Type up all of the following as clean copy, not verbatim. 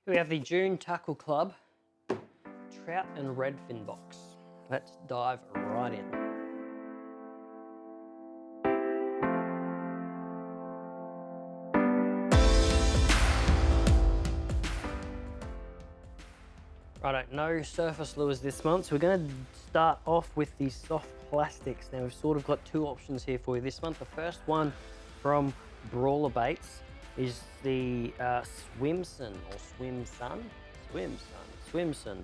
We have the June Tackle Club Trout and Redfin box. Let's dive right in. Righto, no surface lures this month, so we're going to start off with the soft plastics. Now we've sort of got two options here for you this month. The first one from Brawler Baits is the Swimson or Swimson.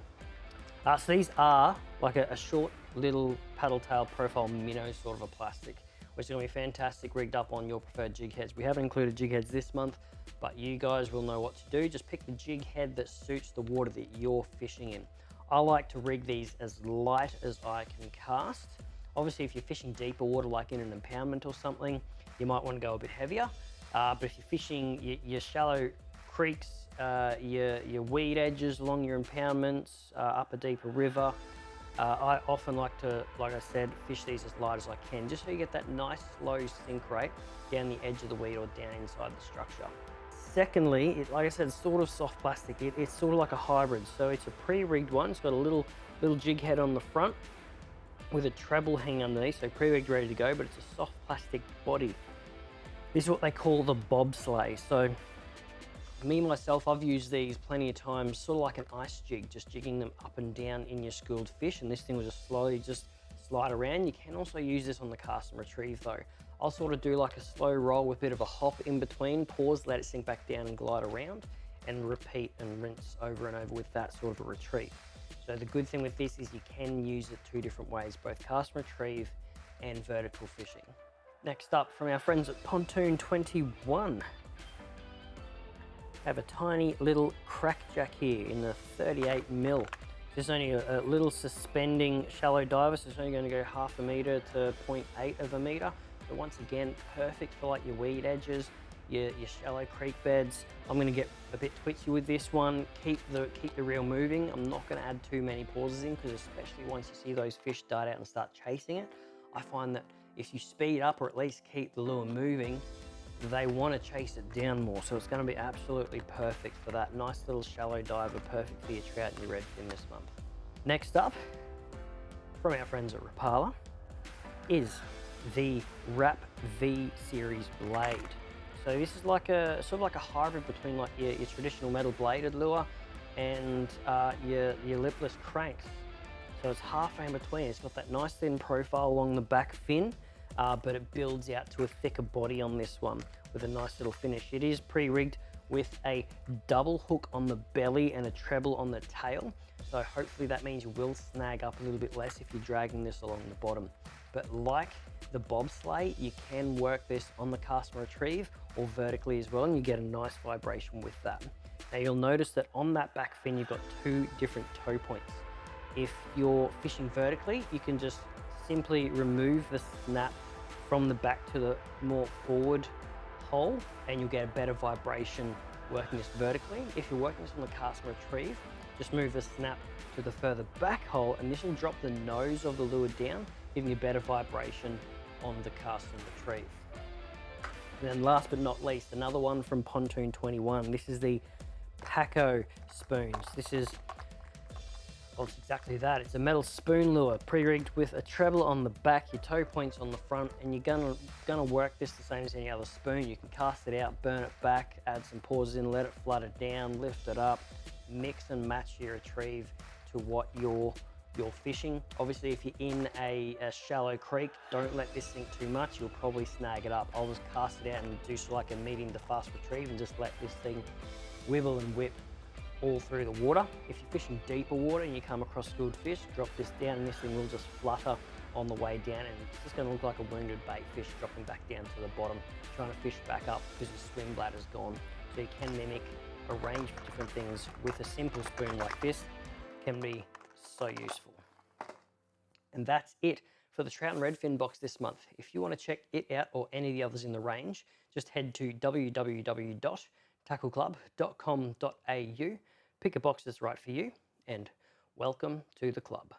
So these are like a short little paddle tail profile minnow sort of a plastic, which is going to be fantastic rigged up on your preferred jig heads. We haven't included jig heads this month, but you guys will know what to do. Just pick the jig head that suits the water that you're fishing in. I like to rig these as light as I can cast. Obviously, if you're fishing deeper water, like in an impoundment or something, you might want to go a bit heavier. But if you're fishing your shallow creeks, your weed edges along your impoundments, up a deeper river, I often like to, like I said, fish these as light as I can, just so you get that nice slow sink rate down the edge of the weed or down inside the structure. Secondly, like I said, it's sort of soft plastic. It's sort of like a hybrid. So it's a pre-rigged one. It's got a little jig head on the front with a treble hanging underneath, so pre-rigged, ready to go, but it's a soft plastic body. This is what they call the Bobsleigh. So me, myself, I've used these plenty of times, sort of like an ice jig, just jigging them up and down in your schooled fish, and this thing will just slowly just slide around. You can also use this on the cast and retrieve though. I'll sort of do like a slow roll with a bit of a hop in between, pause, let it sink back down and glide around, and repeat and rinse over and over with that sort of a retrieve. So the good thing with this is you can use it two different ways, both cast and retrieve and vertical fishing. Next up, from our friends at Pontoon 21. Have a tiny little crackjack here in the 38 mil. This is only a little suspending shallow diver, so it's only going to go 1/2 meter to 0.8 of a meter. But once again, perfect for like your weed edges, your shallow creek beds. I'm going to get a bit twitchy with this one. Keep the reel moving. I'm not going to add too many pauses in, because especially once you see those fish dart out and start chasing it, I find that if you speed up or at least keep the lure moving, they want to chase it down more. So it's going to be absolutely perfect for that. Nice little shallow diver, perfect for your trout and your redfin this month. Next up, from our friends at Rapala, is the Rap V series blade. So this is like a sort of like a hybrid between like your traditional metal bladed lure and your lipless cranks. So it's halfway in between. It's got that nice thin profile along the back fin, but it builds out to a thicker body on this one with a nice little finish. It is pre-rigged with a double hook on the belly and a treble on the tail. So hopefully that means you will snag up a little bit less if you're dragging this along the bottom. But like the Bobsleigh, you can work this on the cast and retrieve or vertically as well, and you get a nice vibration with that. Now you'll notice that on that back fin, you've got two different toe points. If you're fishing vertically, you can just simply remove the snap from the back to the more forward hole, and you'll get a better vibration working this vertically. If you're working this on the cast and retrieve, just move the snap to the further back hole, and this will drop the nose of the lure down, giving you better vibration on the cast and retrieve. And then last but not least, another one from Pontoon 21. This is the Paco spoons. This is, well, it's exactly that. It's a metal spoon lure, pre-rigged with a treble on the back, your toe points on the front, and you're gonna work this the same as any other spoon. You can cast it out, burn it back, add some pauses in, let it flutter down, lift it up, mix and match your retrieve to what you're fishing. Obviously, if you're in a shallow creek, don't let this sink too much. You'll probably snag it up. I'll just cast it out and do so like a medium to fast retrieve and just let this thing wibble and whip all through the water. If you're fishing deeper water and you come across schooled fish, drop this down and this thing will just flutter on the way down, and it's just going to look like a wounded bait fish dropping back down to the bottom, trying to fish back up because your swim bladder's gone. So you can mimic a range of different things with a simple spoon like this. Can be so useful. And that's it for the Trout and Redfin box this month. If you want to check it out or any of the others in the range, just head to www.tackleclub.com.au, pick a box that's right for you, and welcome to the club.